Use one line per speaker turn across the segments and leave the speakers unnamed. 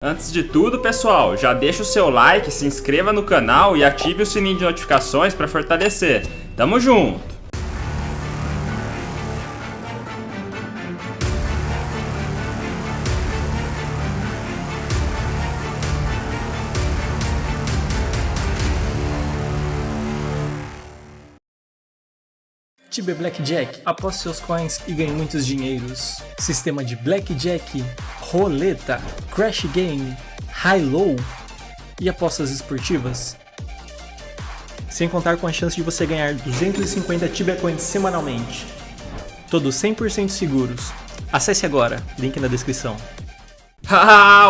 Antes de tudo, pessoal, já deixa o seu like, se inscreva no canal e ative o sininho de notificações para fortalecer. Tamo junto!
Tibia Blackjack, aposte seus coins e ganhe muitos dinheiros. Sistema de Blackjack, roleta, Crash Game, High-Low e apostas esportivas. Sem contar com a chance de você ganhar 250 Tibia Coins semanalmente. Todos 100% seguros. Acesse agora, link na descrição.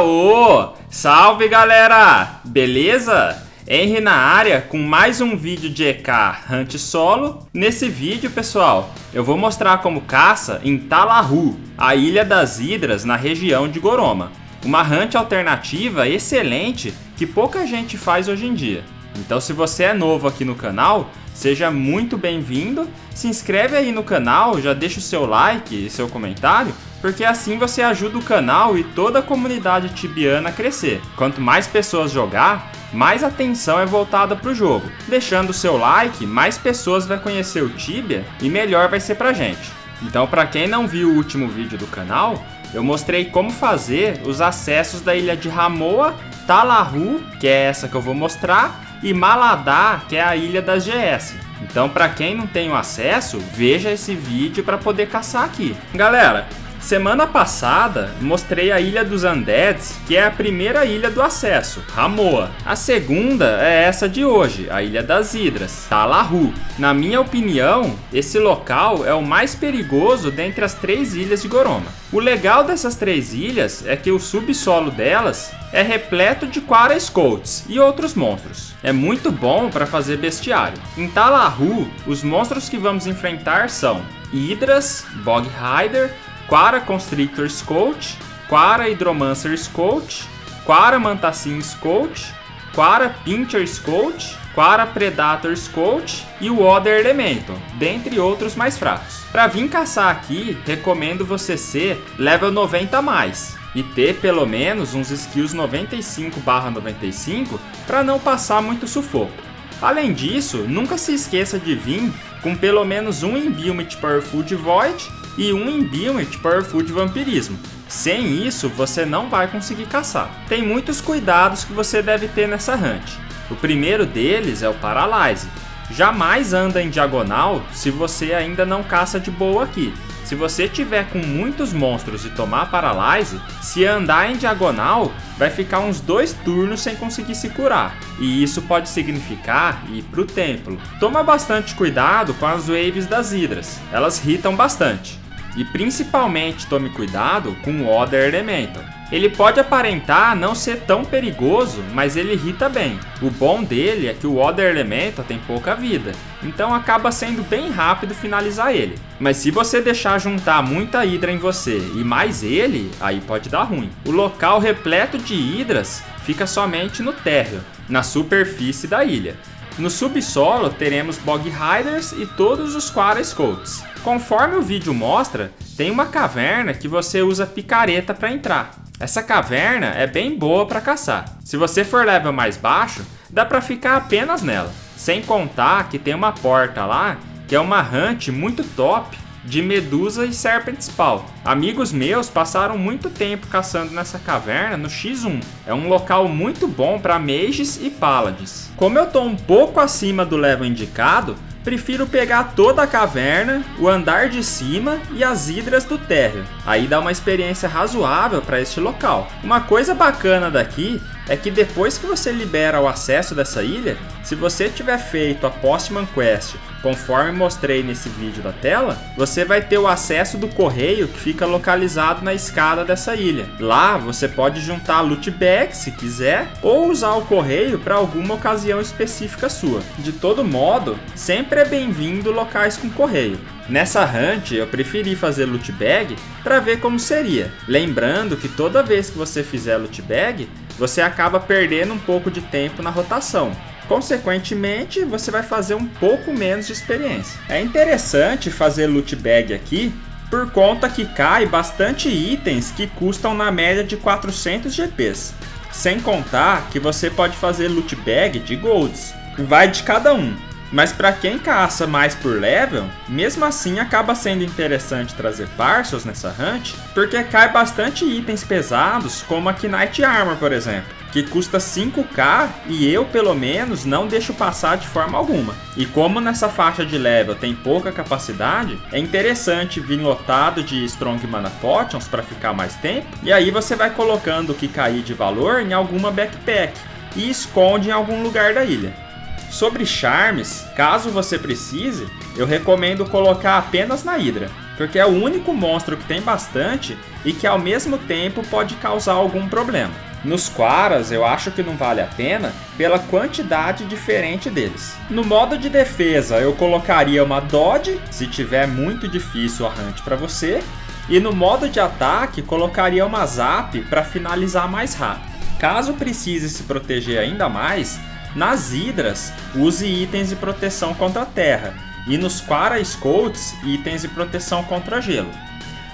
Ô! Salve, galera! Beleza? Henry na área com mais um vídeo de EK Hunt Solo. Nesse vídeo, pessoal, eu vou mostrar como caça em Talahu, a Ilha das Hidras na região de Goroma. Uma hunt alternativa excelente que pouca gente faz hoje em dia. Então, se você é novo aqui no canal, seja muito bem-vindo. Se inscreve aí no canal, já deixa o seu like e seu comentário, porque assim você ajuda o canal e toda a comunidade tibiana a crescer. Quanto mais pessoas jogar, mais atenção é voltada para o jogo. Deixando o seu like, mais pessoas vão conhecer o Tibia e melhor vai ser pra gente. Então, para quem não viu o último vídeo do canal, eu mostrei como fazer os acessos da ilha de Hamoa, Talahu, que é essa que eu vou mostrar, e Maladá, que é a ilha das GS. Então, para quem não tem o acesso, veja esse vídeo para poder caçar aqui. Galera, semana passada mostrei a Ilha dos Undeads, que é a primeira ilha do acesso, Hamoa. A segunda é essa de hoje, a Ilha das Hidras, Talahu. Na minha opinião, esse local é o mais perigoso dentre as 3 ilhas de Goroma. O legal dessas 3 ilhas é que o subsolo delas é repleto de Quara Scouts e outros monstros. É muito bom para fazer bestiário. Em Talahu, os monstros que vamos enfrentar são Hidras, Bog Rider, Quara Constrictor Scout, Quara Hydromancer Scout, Quara Mantacin Scout, Quara Pincher Scout, Quara Predator Scout e o Other Elemental, dentre outros mais fracos. Para vir caçar aqui, recomendo você ser level 90 a mais e ter pelo menos uns skills 95/95 para não passar muito sufoco. Além disso, nunca se esqueça de vir com pelo menos um Imbuement Powerful de Void e um Imbuement Powerful de Vampirismo. Sem isso, você não vai conseguir caçar. Tem muitos cuidados que você deve ter nessa hunt. O primeiro deles é o Paralyze. Jamais anda em diagonal se você ainda não caça de boa aqui. Se você tiver com muitos monstros e tomar Paralyze, se andar em diagonal, vai ficar uns 2 turnos sem conseguir se curar. E isso pode significar ir pro templo. Toma bastante cuidado com as waves das hidras, elas irritam bastante. E principalmente tome cuidado com o Other Elemental. Ele pode aparentar não ser tão perigoso, mas ele irrita bem. O bom dele é que o Other Elemental tem pouca vida, então acaba sendo bem rápido finalizar ele. Mas se você deixar juntar muita hidra em você e mais ele, aí pode dar ruim. O local repleto de hidras fica somente no térreo, na superfície da ilha. No subsolo teremos Bog Riders e todos os Quara Scouts. Conforme o vídeo mostra, tem uma caverna que você usa picareta para entrar. Essa caverna é bem boa para caçar. Se você for level mais baixo, dá para ficar apenas nela. Sem contar que tem uma porta lá que é uma hunt muito top de Medusa e Serpent Spawn. Amigos meus passaram muito tempo caçando nessa caverna no X1. É um local muito bom para mages e paladins. Como eu tô um pouco acima do level indicado, prefiro pegar toda a caverna, o andar de cima e as hidras do térreo. Aí dá uma experiência razoável para este local. Uma coisa bacana daqui é que depois que você libera o acesso dessa ilha, se você tiver feito a Postman Quest conforme mostrei nesse vídeo da tela, você vai ter o acesso do correio que fica localizado na escada dessa ilha. Lá você pode juntar loot bag se quiser ou usar o correio para alguma ocasião específica sua. De todo modo, sempre é bem-vindo locais com correio. Nessa hunt eu preferi fazer loot bag para ver como seria. Lembrando que toda vez que você fizer loot bag, você acaba perdendo um pouco de tempo na rotação. Consequentemente, você vai fazer um pouco menos de experiência. É interessante fazer loot bag aqui por conta que cai bastante itens que custam na média de 400 GPs. Sem contar que você pode fazer loot bag de golds, vai de cada um. Mas para quem caça mais por level, mesmo assim acaba sendo interessante trazer parcels nessa hunt, porque cai bastante itens pesados, como a Knight Armor, por exemplo, que custa 5k e eu, pelo menos, não deixo passar de forma alguma. E como nessa faixa de level tem pouca capacidade, é interessante vir lotado de Strong Mana Potions para ficar mais tempo, e aí você vai colocando o que cair de valor em alguma backpack e esconde em algum lugar da ilha. Sobre charms, caso você precise, eu recomendo colocar apenas na Hydra, porque é o único monstro que tem bastante e que ao mesmo tempo pode causar algum problema. Nos Quaras eu acho que não vale a pena pela quantidade diferente deles. No modo de defesa eu colocaria uma Dodge, se tiver muito difícil a hunt para você, e no modo de ataque colocaria uma Zap para finalizar mais rápido. Caso precise se proteger ainda mais, nas Hydras, use itens de proteção contra a terra, e nos Quara Scouts, itens de proteção contra gelo.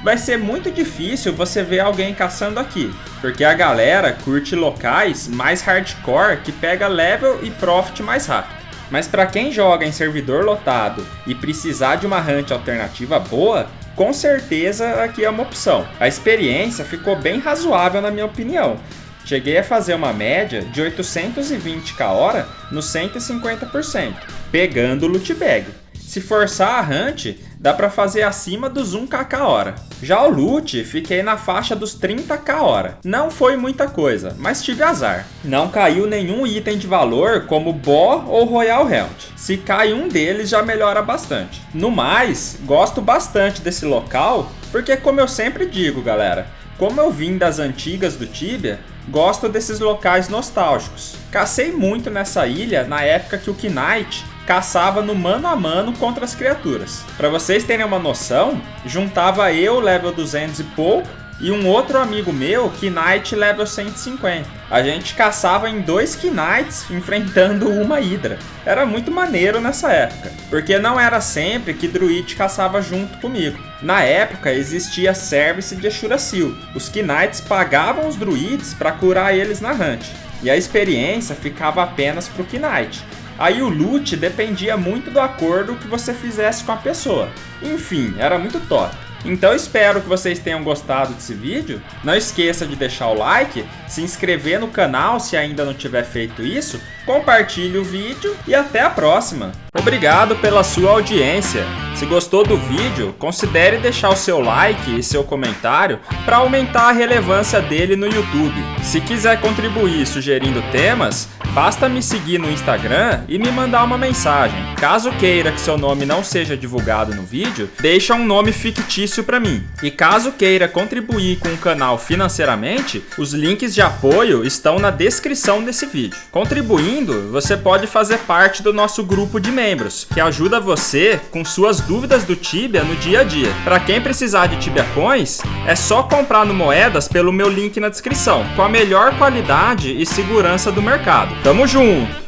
Vai ser muito difícil você ver alguém caçando aqui, porque a galera curte locais mais hardcore que pega level e profit mais rápido. Mas para quem joga em servidor lotado e precisar de uma hunt alternativa boa, com certeza aqui é uma opção. A experiência ficou bem razoável na minha opinião. Cheguei a fazer uma média de 820k hora no 150%, pegando o loot bag. Se forçar a hunt, dá para fazer acima dos 1kk hora. Já o loot, fiquei na faixa dos 30k hora. Não foi muita coisa, mas tive azar. Não caiu nenhum item de valor como Bo ou Royal Health. Se cai um deles já melhora bastante. No mais, gosto bastante desse local, porque como eu sempre digo, galera, como eu vim das antigas do Tibia, gosto desses locais nostálgicos. Cacei muito nessa ilha na época que o Knight caçava no mano a mano contra as criaturas. Para vocês terem uma noção, juntava eu level 200 e pouco e um outro amigo meu, Knight level 150. A gente caçava em 2 Knights enfrentando uma Hydra. Era muito maneiro nessa época, porque não era sempre que Druid caçava junto comigo. Na época existia service de Ashura-Seal. Os Knights pagavam os Druids para curar eles na hunt, e a experiência ficava apenas pro Knight. Aí o loot dependia muito do acordo que você fizesse com a pessoa. Enfim, era muito top. Então espero que vocês tenham gostado desse vídeo. Não esqueça de deixar o like, se inscrever no canal se ainda não tiver feito isso, compartilhe o vídeo e até a próxima. Obrigado pela sua audiência. Se gostou do vídeo, considere deixar o seu like e seu comentário para aumentar a relevância dele no YouTube. Se quiser contribuir sugerindo temas, basta me seguir no Instagram e me mandar uma mensagem. Caso queira que seu nome não seja divulgado no vídeo, deixa um nome fictício para mim. E caso queira contribuir com o canal financeiramente, os links de apoio estão na descrição desse vídeo. Contribuindo, você pode fazer parte do nosso grupo de membros, que ajuda você com suas dúvidas do Tibia no dia a dia. Para quem precisar de Tibia Coins, é só comprar no Moedas pelo meu link na descrição, com a melhor qualidade e segurança do mercado. Tamo junto!